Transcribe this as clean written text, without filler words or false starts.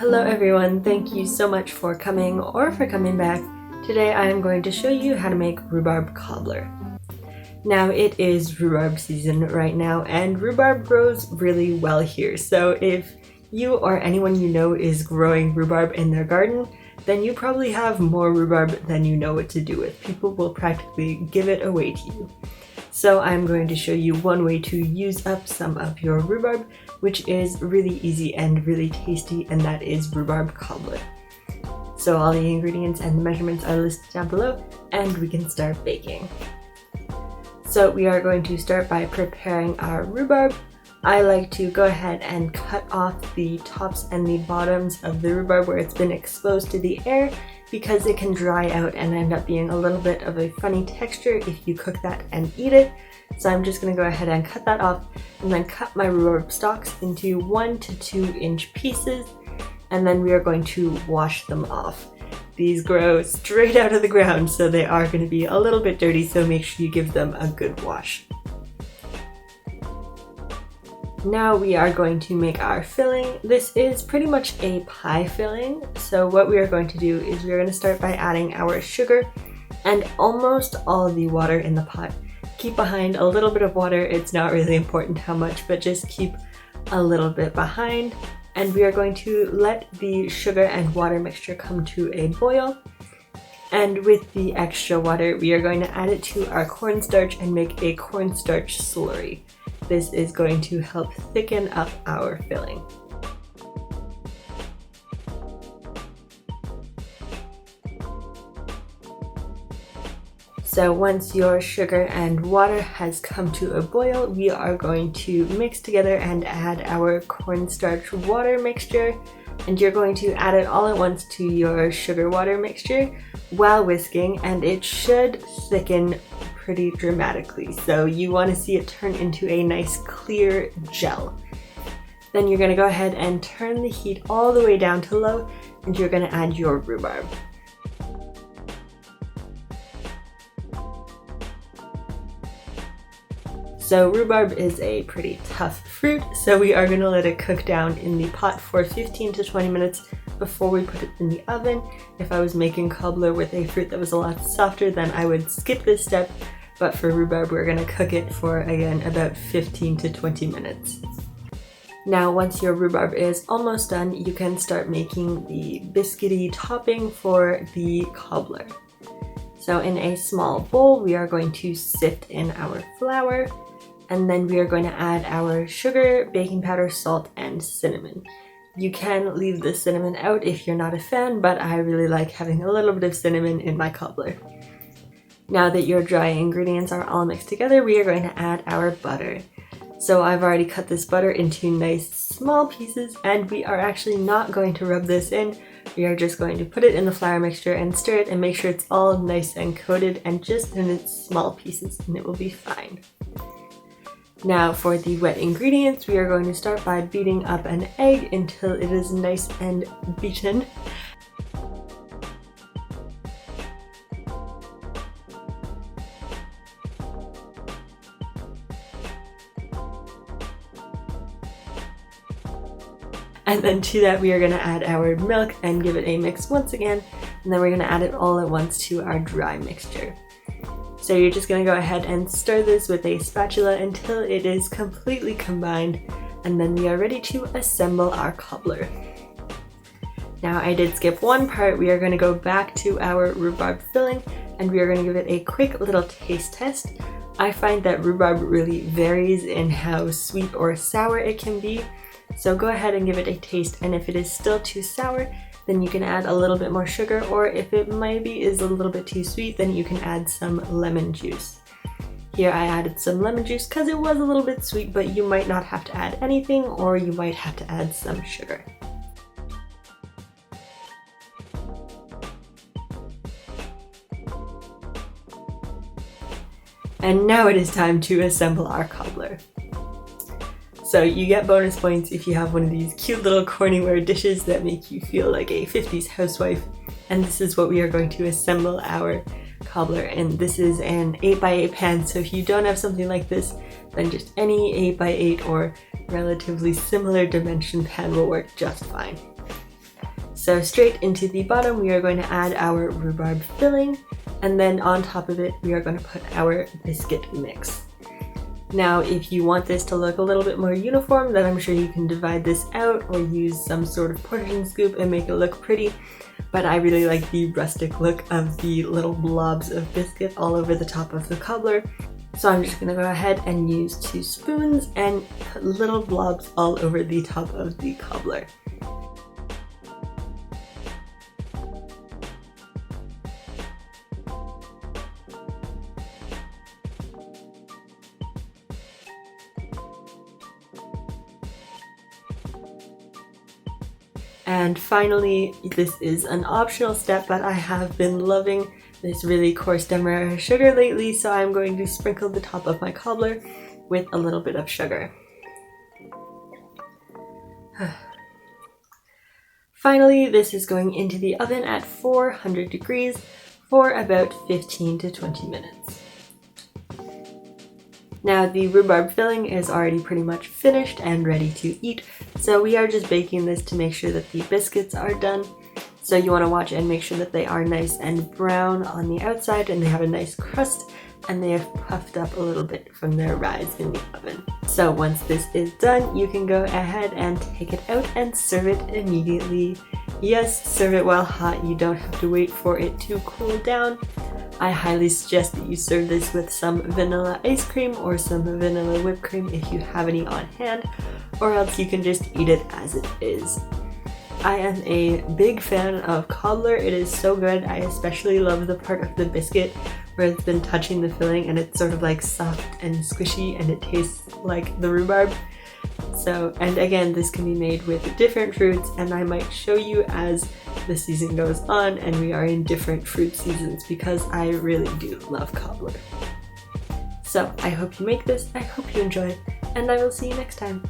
Hello everyone, thank you so much for coming or for coming back. Today I am going to show you how to make rhubarb cobbler. Now it is rhubarb season right now and rhubarb grows really well here, so if you or anyone you know is growing rhubarb in their garden, then you probably have more rhubarb than you know what to do with. People will practically give it away to you. So I'm going to show you one way to use up some of your rhubarb, which is really easy and really tasty, and that is rhubarb cobbler. So all the ingredients and the measurements are listed down below, and we can start baking. So we are going to start by preparing our rhubarb. I like to go ahead and cut off the tops and the bottoms of the rhubarb where it's been exposed to the air, because it can dry out and end up being a little bit of a funny texture if you cook that and eat it. So I'm just going to go ahead and cut that off and then cut my rhubarb stalks into 1 to 2 inch pieces, and then we are going to wash them off. These grow straight out of the ground, so they are going to be a little bit dirty, so make sure you give them a good wash. Now we are going to make our filling. This is pretty much a pie filling, so what we are going to do is we are going to start by adding our sugar and almost all the water in the pot. Keep behind a little bit of water, it's not really important how much, but just keep a little bit behind. And we are going to let the sugar and water mixture come to a boil. And with the extra water, we are going to add it to our cornstarch and make a cornstarch slurry. This is going to help thicken up our filling. So once your sugar and water has come to a boil, we are going to mix together and add our cornstarch water mixture. And you're going to add it all at once to your sugar water mixture while whisking, and it should thicken pretty dramatically. So you want to see it turn into a nice clear gel. Then you're going to go ahead and turn the heat all the way down to low, and you're going to add your rhubarb. So rhubarb is a pretty tough fruit, so we are going to let it cook down in the pot for 15 to 20 minutes before we put it in the oven. If I was making cobbler with a fruit that was a lot softer, then I would skip this step, but for rhubarb we're going to cook it for, again, about 15 to 20 minutes. Now once your rhubarb is almost done, you can start making the biscuity topping for the cobbler. So in a small bowl we are going to sift in our flour, and then we are going to add our sugar, baking powder, salt, and cinnamon. You can leave the cinnamon out if you're not a fan, but I really like having a little bit of cinnamon in my cobbler. Now that your dry ingredients are all mixed together, we are going to add our butter. So I've already cut this butter into nice small pieces, and we are actually not going to rub this in. We are just going to put it in the flour mixture and stir it and make sure it's all nice and coated and just in its small pieces, and it will be fine. Now for the wet ingredients, we are going to start by beating up an egg until it is nice and beaten. And then to that we are going to add our milk and give it a mix once again, and then we're going to add it all at once to our dry mixture. So you're just going to go ahead and stir this with a spatula until it is completely combined, and then we are ready to assemble our cobbler. Now I did skip one part. We are going to go back to our rhubarb filling, and we are going to give it a quick little taste test. I find that rhubarb really varies in how sweet or sour it can be. So go ahead and give it a taste, and if it is still too sour, then you can add a little bit more sugar, or if it maybe is a little bit too sweet, then you can add some lemon juice. Here I added some lemon juice because it was a little bit sweet, but you might not have to add anything, or you might have to add some sugar. And now it is time to assemble our cobbler. So you get bonus points if you have one of these cute little corningware dishes that make you feel like a 50s housewife. And this is what we are going to assemble our cobbler in. This is an 8x8 pan, so if you don't have something like this, then just any 8x8 or relatively similar dimension pan will work just fine. So straight into the bottom we are going to add our rhubarb filling, and then on top of it we are going to put our biscuit mix. Now if you want this to look a little bit more uniform, then I'm sure you can divide this out or use some sort of portion scoop and make it look pretty, but I really like the rustic look of the little blobs of biscuit all over the top of the cobbler. So I'm just going to go ahead and use 2 spoons and put little blobs all over the top of the cobbler. And finally, this is an optional step, but I have been loving this really coarse demerara sugar lately, so I'm going to sprinkle the top of my cobbler with a little bit of sugar. Finally, this is going into the oven at 400 degrees for about 15 to 20 minutes. Now the rhubarb filling is already pretty much finished and ready to eat, so we are just baking this to make sure that the biscuits are done. So you want to watch and make sure that they are nice and brown on the outside and they have a nice crust and they have puffed up a little bit from their rise in the oven. So once this is done, you can go ahead and take it out and serve it immediately. Yes, serve it while hot, you don't have to wait for it to cool down. I highly suggest that you serve this with some vanilla ice cream or some vanilla whipped cream if you have any on hand, or else you can just eat it as it is. I am a big fan of cobbler. It is so good. I especially love the part of the biscuit where it's been touching the filling and it's sort of like soft and squishy and it tastes like the rhubarb. So, and again, this can be made with different fruits, and I might show you as the season goes on and we are in different fruit seasons because I really do love cobbler. So I hope you make this, I hope you enjoy it, and I will see you next time.